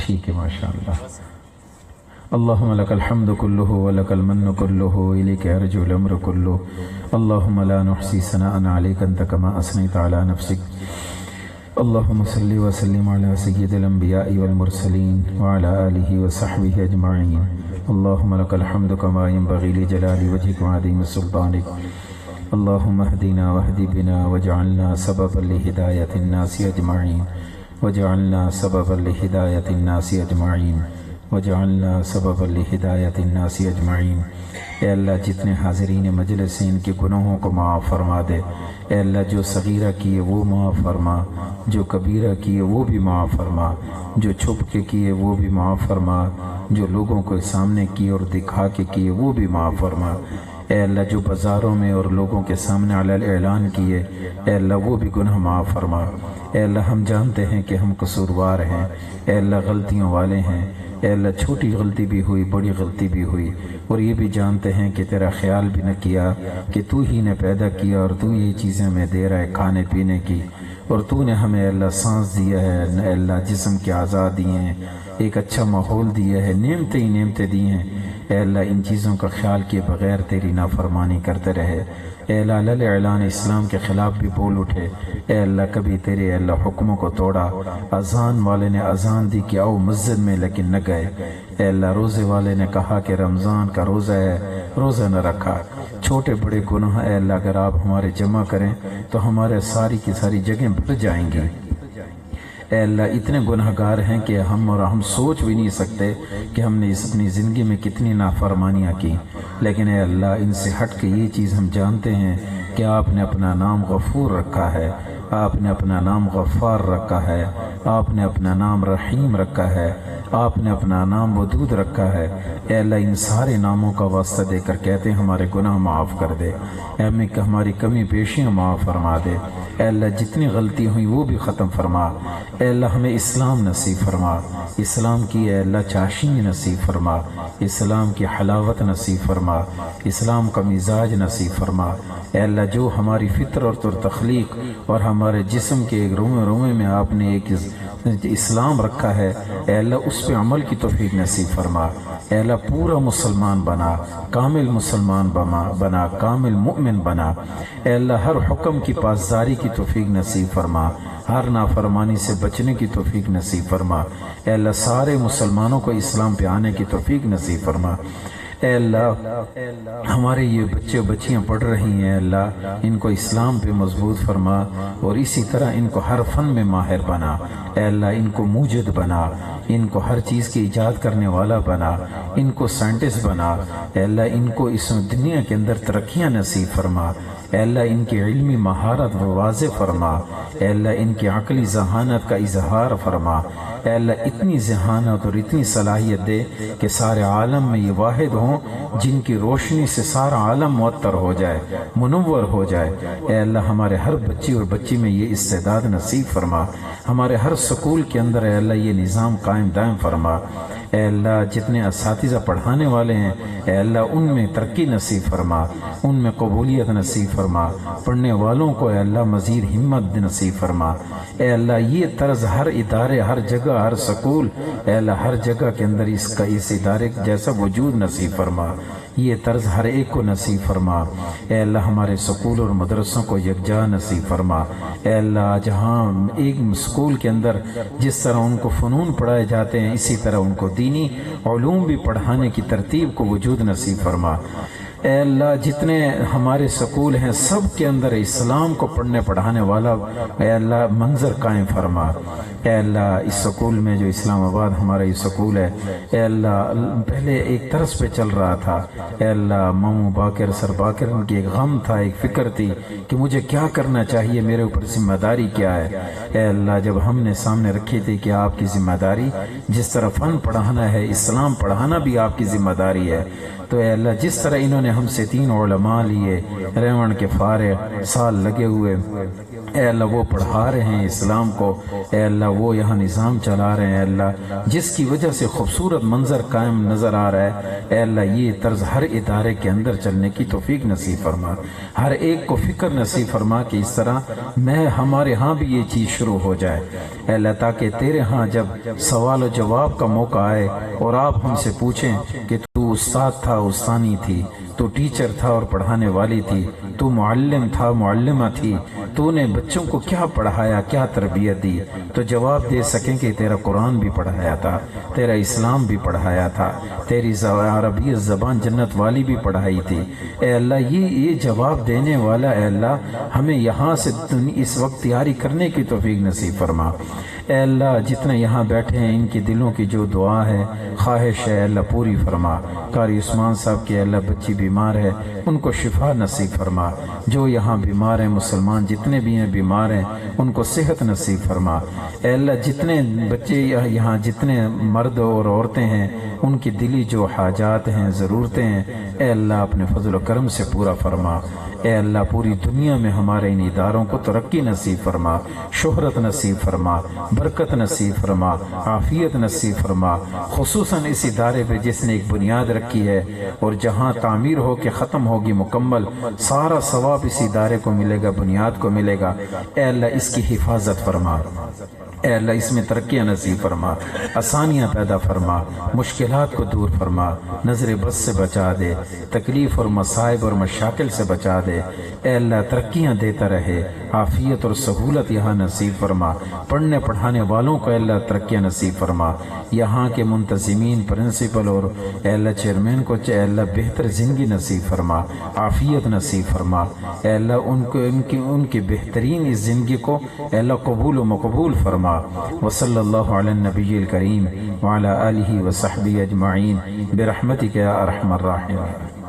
ٹھیک ہے ماشاءاللہ۔ اللہم لک الحمد کلہ ولک المن کلہ الیک ارجع الامر کلہ اللہم لا نحصی ثناء علیک انت کما اثنیت علی نفسک اللہم صلی وسلم علی سید الانبیاء والمرسلین وعلی آلہ وصحبہ اجمعین اللہم لک الحمد کما ينبغی لجلال وجہک وعظیم سلطانک اللہم اہدنا واہد بنا واجعلنا سببا لہدایت الناس اجمعین وجعلنا سببا لہدایت الناس اجمعین وجعلنا سببا لہدایت الناس اجمعین۔ اے اللہ جتنے حاضرین مجلس ہیں ان کے گناہوں کو معاف فرما دے۔ اے اللہ جو صغیرہ کیے وہ معاف فرما، جو کبیرہ کیے وہ بھی معاف فرما، جو چھپ کے کیے وہ بھی معاف فرما، جو لوگوں کو سامنے کیے اور دکھا کے کیے وہ بھی معاف فرما۔ اے اللہ جو بازاروں میں اور لوگوں کے سامنے علی الاعلان کیے اے اللہ وہ بھی گناہ معاف فرما۔ اے اللہ ہم جانتے ہیں کہ ہم قصوروار ہیں، اے اللہ غلطیوں والے ہیں، اے اللہ چھوٹی غلطی بھی ہوئی بڑی غلطی بھی ہوئی، اور یہ بھی جانتے ہیں کہ تیرا خیال بھی نہ کیا کہ تو ہی نے پیدا کیا اور تو یہ چیزیں ہمیں دے رہا ہے کھانے پینے کی، اور تو نے ہمیں اے اللہ سانس دیا ہے، اے اللہ جسم کے اعضاء دیے ہیں، ایک اچھا ماحول دیا ہے، نعمتیں ہی نعمتیں دی ہیں۔ اے اللہ ان چیزوں کا خیال کیے بغیر تیری نافرمانی کرتے رہے۔ اے اللہ علی اعلان اسلام کے خلاف بھی بول اٹھے، اے اللہ کبھی تیرے اے اللہ حکموں کو توڑا۔ اذان والے نے اذان دی کہ آؤ مسجد میں لیکن نہ گئے۔ اے اللہ روزے والے نے کہا کہ رمضان کا روزہ ہے، روزہ نہ رکھا۔ چھوٹے بڑے گناہ اے اللہ اگر آپ ہمارے جمع کریں تو ہمارے ساری کی ساری جگہیں بھر جائیں گی۔ اے اللہ اتنے گناہ گار ہیں کہ ہم سوچ بھی نہیں سکتے کہ ہم نے اس اپنی زندگی میں کتنی نافرمانیاں کی، لیکن اے اللہ ان سے ہٹ کے یہ چیز ہم جانتے ہیں کہ آپ نے اپنا نام غفور رکھا ہے، آپ نے اپنا نام غفار رکھا ہے، آپ نے اپنا نام رحیم رکھا ہے، آپ نے اپنا نام ودود رکھا ہے۔ اے اللہ ان سارے ناموں کا واسطہ دے کر کہتے ہیں ہمارے گناہ معاف کر دے، اے ہمیں ہماری کمی بیشیاں معاف فرما دے۔ اے اللہ جتنی غلطی ہوئی وہ بھی ختم فرما۔ اے اللہ ہمیں اسلام نصیب فرما، اسلام کی اے اللہ چاشنی نصیب فرما، اسلام کی حلاوت نصیب فرما، اسلام کا مزاج نصیب فرما۔ اے اللہ جو ہماری فطرت اور تخلیق اور ہمارے جسم کے ایک رومے رومے میں آپ نے ایک اسلام رکھا ہے، اے اللہ اس پہ عمل کی توفیق نصیب فرما۔ اے اللہ پورا مسلمان بنا، کامل مسلمان بنا، کامل مؤمن بنا۔ اے اللہ ہر حکم کی پاسداری کی توفیق نصیب فرما، ہر نافرمانی سے بچنے کی توفیق نصیب فرما۔ اے اللہ سارے مسلمانوں کو اسلام پہ آنے کی توفیق نصیب فرما۔ اے اللہ ہمارے یہ بچے بچیاں پڑھ رہی ہیں، اے اللہ ان کو اسلام پہ مضبوط فرما، اور اسی طرح ان کو ہر فن میں ماہر بنا۔ اے اللہ ان کو موجد بنا، ان کو ہر چیز کی ایجاد کرنے والا بنا، ان کو سائنٹسٹ بنا۔ اے اللہ ان کو اس دنیا کے اندر ترقیاں نصیب فرما۔ اے اللہ ان کی علمی مہارت واضح فرما۔ اے اللہ ان کی عقلی ذہانت کا اظہار فرما۔ اے اللہ اتنی ذہانت اور اتنی صلاحیت دے کہ سارے عالم میں یہ واحد ہوں جن کی روشنی سے سارا عالم معطر ہو جائے، منور ہو جائے۔ اے اللہ ہمارے ہر بچی اور بچی میں یہ استعداد نصیب فرما، ہمارے ہر سکول کے اندر اے اللہ یہ نظام قائم دائم فرما۔ اے اللہ جتنے اساتذہ پڑھانے والے ہیں اے اللہ ان میں ترقی نصیب فرما، ان میں قبولیت نصیب فرما، پڑھنے والوں کو اے اللہ مزید ہمت نصیب فرما۔ اے اللہ یہ طرز ہر ادارے، ہر جگہ، ہر سکول، اے اللہ ہر جگہ کے اندر اس ادارے جیسا وجود نصیب فرما، یہ طرز ہر ایک کو نصیب فرما۔ اے اللہ ہمارے سکول اور مدرسوں کو یکجا نصیب فرما۔ اے اللہ جہاں ایک سکول کے اندر جس طرح ان کو فنون پڑھائے جاتے ہیں اسی طرح ان کو دینی علوم بھی پڑھانے کی ترتیب کو وجود نصیب فرما۔ اے اللہ جتنے ہمارے سکول ہیں سب کے اندر اسلام کو پڑھنے پڑھانے والا اے اللہ منظر قائم فرما۔ اے اللہ اس سکول میں جو اسلام آباد ہمارا یہ سکول ہے اے اللہ پہلے ایک طرز پہ چل رہا تھا، اے اللہ مامو باقر سر باقر ان کی ایک غم تھا، ایک فکر تھی کہ مجھے کیا کرنا چاہیے، میرے اوپر ذمہ داری کیا ہے۔ اے اللہ جب ہم نے سامنے رکھی تھی کہ آپ کی ذمہ داری جس طرح فن پڑھانا ہے، اسلام پڑھانا بھی آپ کی ذمہ داری ہے، تو اے اللہ جس طرح انہوں نے ہم سے 3 علماء لیے، ریون کے فارغ سال لگے ہوئے، اے اللہ وہ پڑھا رہے ہیں اسلام کو، اے اللہ وہ یہاں نظام چلا رہے ہیں، اے اللہ جس کی وجہ سے خوبصورت منظر قائم نظر آ رہا ہے، اے اللہ یہ طرز ہر ادارے کے اندر چلنے کی توفیق نصیب فرما، ہر ایک کو فکر نصیب فرما کہ اس طرح ہمارے ہاں بھی یہ چیز شروع ہو جائے، اے اللہ تاکہ تیرے ہاں جب سوال و جواب کا موقع آئے اور آپ ہم سے پوچھیں کہ تو استاد تھا، استانی تھی، تو ٹیچر تھا اور پڑھانے والی تھی، تو معلم تھا، معلمہ تھی، تو نے بچوں کو کیا پڑھایا، کیا تربیت دی، تو جواب دے سکیں کہ تیرا قرآن بھی پڑھایا تھا، تیرا اسلام بھی پڑھایا تھا، تیری عربی زبان جنت والی بھی پڑھائی تھی، اے اللہ یہ جواب دینے والا اے اللہ ہمیں یہاں سے اس وقت تیاری کرنے کی توفیق نصیب فرما، اے اللہ جتنے یہاں بیٹھے ہیں ان کی دلوں کی جو دعا ہے، خواہش ہے، اللہ پوری فرما، قاری عثمان صاحب کے اللہ بچی بیمار ہے ان کو شفا نصیب فرما، جو یہاں بیمار ہیں مسلمان جتنے بھی ہیں بیمار ہیں ان کو صحت نصیب فرما، اے اللہ جتنے بچے یہاں جتنے مرد اور عورتیں ہیں ان کی دلی جو حاجات ہیں ضرورتیں ہیں اے اللہ اپنے فضل و کرم سے پورا فرما، اے اللہ پوری دنیا میں ہمارے ان اداروں کو ترقی نصیب فرما، شہرت نصیب فرما، برکت نصیب فرما، عافیت نصیب فرما، خصوصاً اس ادارے پہ جس نے ایک بنیاد رکھی ہے اور جہاں تعمیر ہو کے ختم ہوگی مکمل سارا ثواب اس ادارے کو ملے گا، بنیاد کو ملے گا، اے اللہ اس کی حفاظت فرما، اے اللہ اس میں ترقیاں نصیب فرما، آسانیاں پیدا فرما، مشکلات کو دور فرما، نظر بد سے بچا دے، تکلیف اور مصائب اور مشاکل سے بچا دے، اے اللہ ترقیاں دیتا رہے، عافیت اور سہولت یہاں نصیب فرما، پڑھنے پڑھانے والوں کو اے اللہ ترقیاں نصیب فرما، یہاں کے منتظمین پرنسپل اور اے اللہ چیئرمین کو اے اللہ بہتر زندگی نصیب فرما، عافیت نصیب فرما، اے اللہ ان کی بہترین اس زندگی کو اے اللہ قبول و مقبول فرما، وصلی اللہ علی النبی الکریم وعلی آلہ وصحبہ اجمعین برحمتک یا ارحم الراحمین۔